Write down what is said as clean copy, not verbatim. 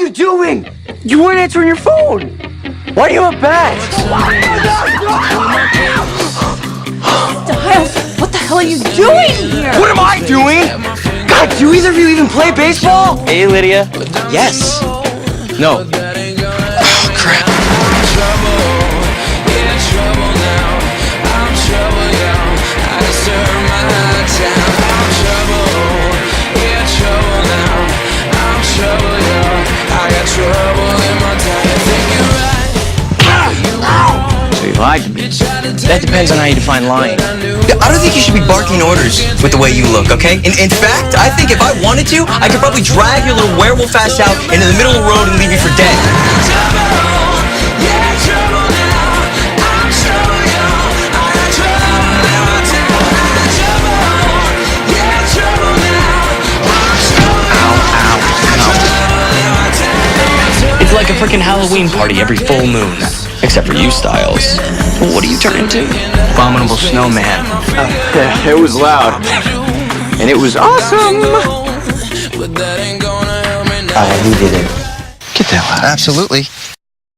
you doing? You weren't answering your phone. Why do you have a bat? Stiles, what the hell are you doing here? What am I doing? God, do either of you even play baseball? Hey, Lydia. Yes. No. Oh, crap. So you lied to me. That depends on how you define lying. I don't think you should be barking orders with the way you look, okay? In fact, I think if I wanted to, I could probably drag your little werewolf ass out into the middle of the road and leave you for dead. It's like a freaking Halloween party every full moon. Except for you, Stiles. What do you turn into? Abominable snowman. It was loud. And it was awesome. He did it. Get that loud. Absolutely.